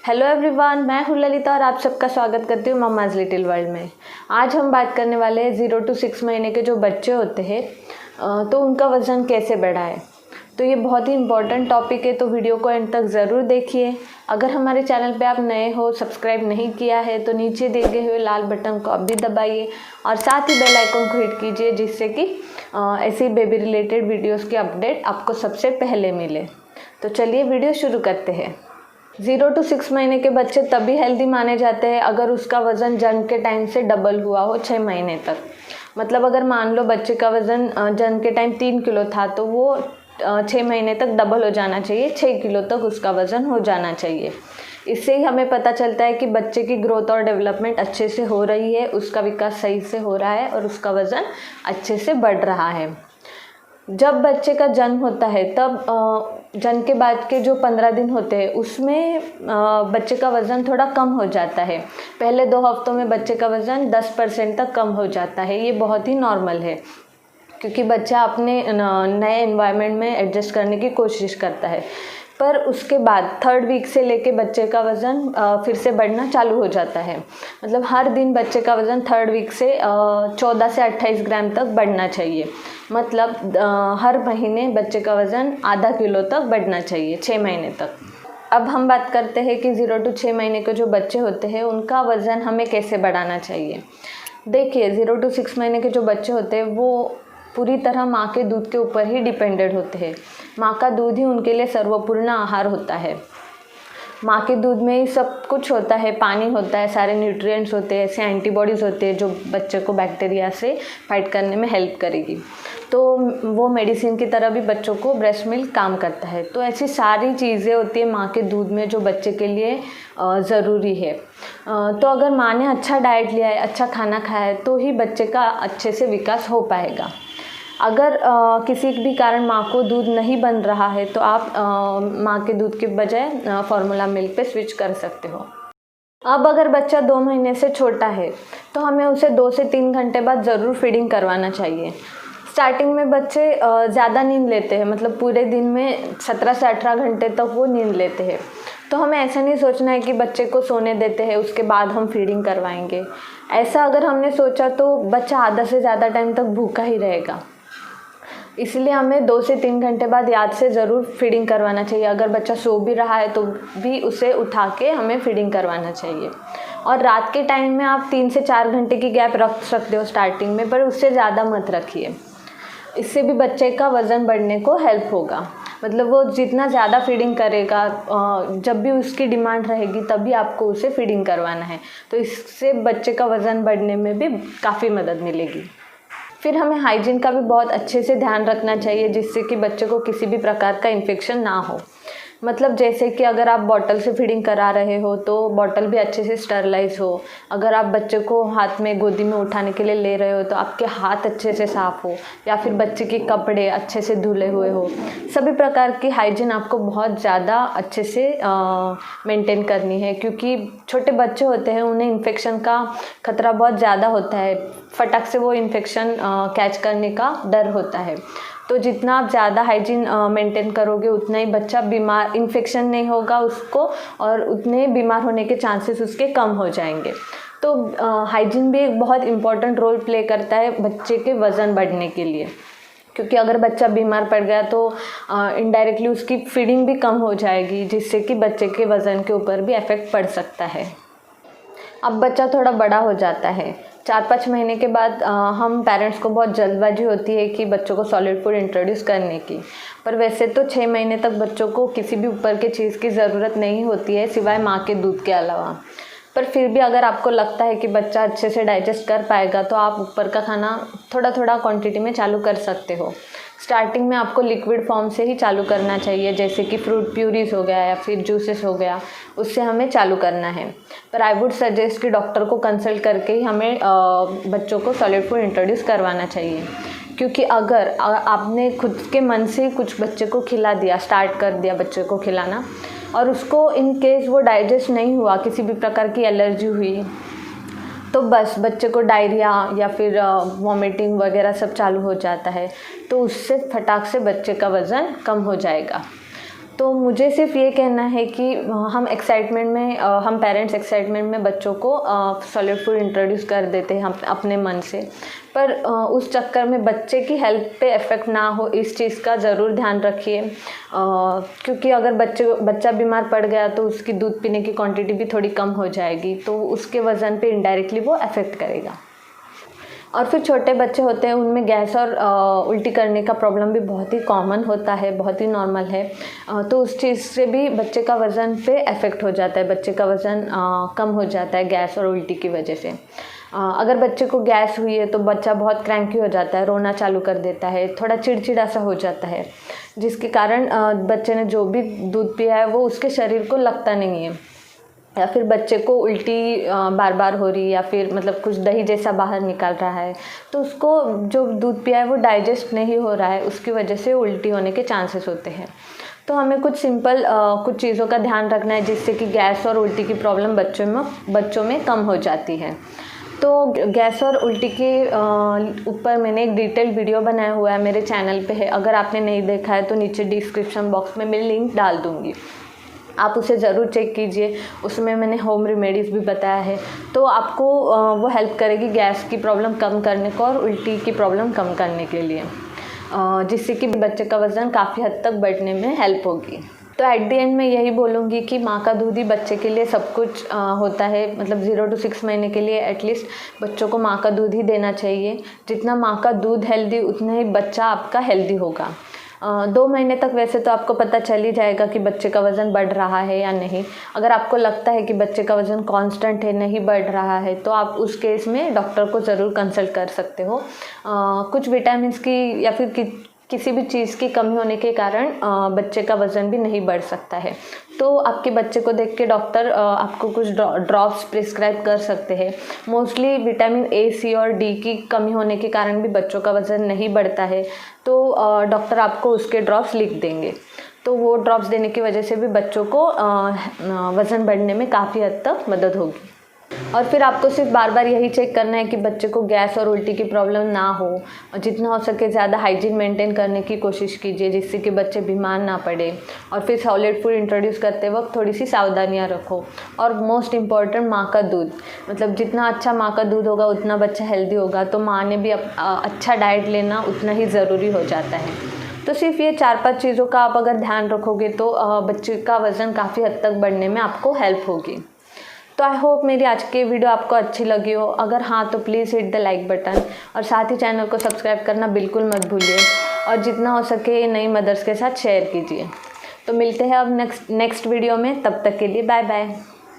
Hello everyone, मैं हूँ ललिता और आप सबका स्वागत करती हूँ मम्माज़ लिटिल वर्ल्ड में। आज हम बात करने वाले हैं 0 to 6 महीने के जो बच्चे होते हैं तो उनका वज़न कैसे बढ़ाए। तो ये बहुत ही इम्पॉर्टेंट टॉपिक है, तो वीडियो को एंड तक ज़रूर देखिए। अगर हमारे चैनल पे आप नए हो, सब्सक्राइब नहीं किया है तो नीचे दिए गए हुए लाल बटन को अभी दबाइए और साथ ही बेल आइकन को हिट कीजिए, जिससे कि ऐसी बेबी रिलेटेड वीडियोज़ की अपडेट आपको सबसे पहले मिले। तो चलिए वीडियो शुरू करते हैं। 0 to 6 महीने के बच्चे तभी हेल्दी माने जाते हैं अगर उसका वज़न जन्म के टाइम से डबल हुआ हो 6 महीने तक। मतलब अगर मान लो बच्चे का वज़न जन्म के टाइम 3 किलो था तो वो 6 महीने तक डबल हो जाना चाहिए, 6 किलो तक उसका वज़न हो जाना चाहिए। इससे ही हमें पता चलता है कि बच्चे की ग्रोथ और डेवलपमेंट अच्छे से हो रही है, उसका विकास सही से हो रहा है और उसका वज़न अच्छे से बढ़ रहा है। जब बच्चे का जन्म होता है तब जन्म के बाद के जो 15 दिन होते हैं उसमें बच्चे का वज़न थोड़ा कम हो जाता है। पहले 2 हफ्तों में बच्चे का वज़न 10% तक कम हो जाता है। ये बहुत ही नॉर्मल है क्योंकि बच्चा अपने नए एनवायरनमेंट में एडजस्ट करने की कोशिश करता है। पर उसके बाद 3rd वीक से लेके बच्चे का वज़न फिर से बढ़ना चालू हो जाता है। मतलब हर दिन बच्चे का वज़न 3rd वीक से 14 से 28 ग्राम तक बढ़ना चाहिए। मतलब हर महीने बच्चे का वज़न आधा किलो तक बढ़ना चाहिए 6 महीने तक। अब हम बात करते हैं कि 0 to 6 महीने के जो बच्चे होते हैं उनका वज़न हमें कैसे बढ़ाना चाहिए। देखिए 0 to 6 महीने के जो बच्चे होते हैं वो पूरी तरह माँ के दूध के ऊपर ही डिपेंडेंट होते हैं। माँ का दूध ही उनके लिए सर्वपूर्ण आहार होता है। माँ के दूध में ही सब कुछ होता है, पानी होता है, सारे न्यूट्रिएंट्स होते हैं, ऐसे एंटीबॉडीज़ होते हैं जो बच्चे को बैक्टीरिया से फाइट करने में हेल्प करेगी। तो वो मेडिसिन की तरह भी बच्चों को ब्रेस्ट मिल्क काम करता है। तो ऐसी सारी चीज़ें होती है माँ के दूध में जो बच्चे के लिए ज़रूरी है। तो अगर माँ ने अच्छा डाइट लिया है, अच्छा खाना खाया है तो ही बच्चे का अच्छे से विकास हो पाएगा। अगर किसी भी कारण माँ को दूध नहीं बन रहा है तो आप माँ के दूध के बजाय फार्मूला मिल्क पे स्विच कर सकते हो। अब अगर बच्चा 2 महीने से छोटा है तो हमें उसे 2 से 3 घंटे बाद ज़रूर फीडिंग करवाना चाहिए। स्टार्टिंग में बच्चे ज़्यादा नींद लेते हैं, मतलब पूरे दिन में 17 से 18 घंटे तक वो नींद लेते हैं। तो हमें ऐसा नहीं सोचना है कि बच्चे को सोने देते हैं उसके बाद हम फीडिंग करवाएंगे। ऐसा अगर हमने सोचा तो बच्चा आधा से ज़्यादा टाइम तक भूखा ही रहेगा। इसलिए हमें 2 से 3 घंटे बाद याद से ज़रूर फीडिंग करवाना चाहिए। अगर बच्चा सो भी रहा है तो भी उसे उठा के हमें फीडिंग करवाना चाहिए। और रात के टाइम में आप 3 से 4 घंटे की गैप रख सकते हो स्टार्टिंग में, पर उससे ज़्यादा मत रखिए। इससे भी बच्चे का वज़न बढ़ने को हेल्प होगा। मतलब वो जितना ज़्यादा फीडिंग करेगा, जब भी उसकी डिमांड रहेगी तभी आपको उसे फीडिंग करवाना है। तो इससे बच्चे का वज़न बढ़ने में भी काफ़ी मदद मिलेगी। फिर हमें हाइजीन का भी बहुत अच्छे से ध्यान रखना चाहिए, जिससे कि बच्चे को किसी भी प्रकार का इन्फेक्शन ना हो। मतलब जैसे कि अगर आप बॉटल से फीडिंग करा रहे हो तो बॉटल भी अच्छे से स्टरलाइज हो। अगर आप बच्चे को हाथ में गोदी में उठाने के लिए ले रहे हो तो आपके हाथ अच्छे से साफ़ हो, या फिर बच्चे के कपड़े अच्छे से धुले हुए हो। सभी प्रकार की हाइजीन आपको बहुत ज़्यादा अच्छे से मेंटेन करनी है, क्योंकि छोटे बच्चे होते हैं, उन्हें इन्फेक्शन का खतरा बहुत ज़्यादा होता है। फटक से वो इन्फेक्शन कैच करने का डर होता है। तो जितना आप ज़्यादा हाइजीन मेंटेन करोगे उतना ही बच्चा बीमार, इन्फेक्शन नहीं होगा उसको और उतने बीमार होने के चांसेस उसके कम हो जाएंगे। तो हाइजीन भी एक बहुत इम्पॉर्टेंट रोल प्ले करता है बच्चे के वज़न बढ़ने के लिए, क्योंकि अगर बच्चा बीमार पड़ गया तो इनडायरेक्टली उसकी फीडिंग भी कम हो जाएगी, जिससे कि बच्चे के वज़न के ऊपर भी इफ़ेक्ट पड़ सकता है। अब बच्चा थोड़ा बड़ा हो जाता है, 4-5 महीने के बाद हम पेरेंट्स को बहुत जल्दबाजी होती है कि बच्चों को सॉलिड फूड इंट्रोड्यूस करने की। पर वैसे तो 6 महीने तक बच्चों को किसी भी ऊपर के चीज़ की ज़रूरत नहीं होती है सिवाय माँ के दूध के अलावा। पर फिर भी अगर आपको लगता है कि बच्चा अच्छे से डाइजेस्ट कर पाएगा तो आप ऊपर का खाना थोड़ा थोड़ा क्वांटिटी में चालू कर सकते हो। स्टार्टिंग में आपको लिक्विड फॉर्म से ही चालू करना चाहिए, जैसे कि फ्रूट प्यूरीज हो गया या फिर जूसेस हो गया, उससे हमें चालू करना है। पर आई वुड सजेस्ट कि डॉक्टर को कंसल्ट करके ही हमें बच्चों को सॉलिड फूड इंट्रोड्यूस करवाना चाहिए। क्योंकि अगर आपने खुद के मन से कुछ बच्चे को खिला दिया, स्टार्ट कर दिया बच्चे को खिलाना, और उसको इन केस वो डाइजेस्ट नहीं हुआ, किसी भी प्रकार की एलर्जी हुई, तो बस बच्चे को डायरिया या फिर वॉमिटिंग वगैरह सब चालू हो जाता है। तो उससे फटाक से बच्चे का वज़न कम हो जाएगा। तो मुझे सिर्फ ये कहना है कि हम पेरेंट्स एक्साइटमेंट में बच्चों को सॉलिड फूड इंट्रोड्यूस कर देते हैं हम अपने मन से, पर उस चक्कर में बच्चे की हेल्थ पे इफ़ेक्ट ना हो इस चीज़ का ज़रूर ध्यान रखिए, क्योंकि अगर बच्चा बीमार पड़ गया तो उसकी दूध पीने की क्वांटिटी भी थोड़ी कम हो जाएगी, तो उसके वज़न पे इनडायरेक्टली वो अफेक्ट करेगा। और फिर छोटे बच्चे होते हैं, उनमें गैस और उल्टी करने का प्रॉब्लम भी बहुत ही कॉमन होता है, बहुत ही नॉर्मल है। तो उस चीज़ से भी बच्चे का वज़न पे इफ़ेक्ट हो जाता है, बच्चे का वज़न कम हो जाता है गैस और उल्टी की वजह से। अगर बच्चे को गैस हुई है तो बच्चा बहुत क्रैंकी हो जाता है, रोना चालू कर देता है, थोड़ा चिड़चिड़ा सा हो जाता है, जिसके कारण बच्चे ने जो भी दूध पिया है वो उसके शरीर को लगता नहीं है, या फिर बच्चे को उल्टी बार बार हो रही, या फिर मतलब कुछ दही जैसा बाहर निकल रहा है, तो उसको जो दूध पिया है वो डाइजेस्ट नहीं हो रहा है, उसकी वजह से उल्टी होने के चांसेस होते हैं। तो हमें कुछ सिंपल कुछ चीज़ों का ध्यान रखना है जिससे कि गैस और उल्टी की प्रॉब्लम बच्चों में कम हो जाती है। तो गैस और उल्टी के ऊपर मैंने एक डिटेल वीडियो बनाया हुआ है, मेरे चैनल पे है। अगर आपने नहीं देखा है तो नीचे डिस्क्रिप्शन बॉक्स में मैं लिंक डाल दूँगी, आप उसे ज़रूर चेक कीजिए। उसमें मैंने होम रेमेडीज़ भी बताया है, तो आपको वो हेल्प करेगी गैस की प्रॉब्लम कम करने को और उल्टी की प्रॉब्लम कम करने के लिए, जिससे कि बच्चे का वज़न काफ़ी हद तक बढ़ने में हेल्प होगी। तो एट द एंड मैं यही बोलूँगी कि माँ का दूध ही बच्चे के लिए सब कुछ होता है। मतलब 0 to 6 महीने के लिए एटलीस्ट बच्चों को माँ का दूध ही देना चाहिए। जितना माँ का दूध हेल्दी, उतना ही बच्चा आपका हेल्दी होगा। 2 महीने तक वैसे तो आपको पता चल ही जाएगा कि बच्चे का वज़न बढ़ रहा है या नहीं। अगर आपको लगता है कि बच्चे का वज़न कांस्टेंट है, नहीं बढ़ रहा है, तो आप उस केस में डॉक्टर को ज़रूर कंसल्ट कर सकते हो। कुछ विटामिन्स की या फिर किसी भी चीज़ की कमी होने के कारण बच्चे का वज़न भी नहीं बढ़ सकता है। तो आपके बच्चे को देख के डॉक्टर आपको कुछ ड्रॉप्स प्रिस्क्राइब कर सकते हैं। मोस्टली विटामिन ए, सी और डी की कमी होने के कारण भी बच्चों का वज़न नहीं बढ़ता है, तो डॉक्टर आपको उसके ड्रॉप्स लिख देंगे। तो वो ड्रॉप्स देने की वजह से भी बच्चों को वज़न बढ़ने में काफ़ी हद तक मदद होगी। और फिर आपको सिर्फ बार बार यही चेक करना है कि बच्चे को गैस और उल्टी की प्रॉब्लम ना हो, और जितना हो सके ज़्यादा हाइजीन मेंटेन करने की कोशिश कीजिए, जिससे कि बच्चे बीमार ना पड़े। और फिर सॉलिड फूड इंट्रोड्यूस करते वक्त थोड़ी सी सावधानियाँ रखो। और मोस्ट इम्पॉर्टेंट, माँ का दूध, मतलब जितना अच्छा माँ का दूध होगा उतना बच्चा हेल्दी होगा। तो माँ ने भी अच्छा डाइट लेना उतना ही ज़रूरी हो जाता है। तो सिर्फ ये 4-5 चीज़ों का आप अगर ध्यान रखोगे तो बच्चे का वज़न काफ़ी हद तक बढ़ने में आपको हेल्प होगी। तो आई होप मेरी आज की वीडियो आपको अच्छी लगी हो। अगर हाँ तो please hit the like button, और साथ ही चैनल को सब्सक्राइब करना बिल्कुल मत भूलिए, और जितना हो सके नई मदर्स के साथ शेयर कीजिए। तो मिलते हैं अब नेक्स्ट वीडियो में, तब तक के लिए बाय बाय।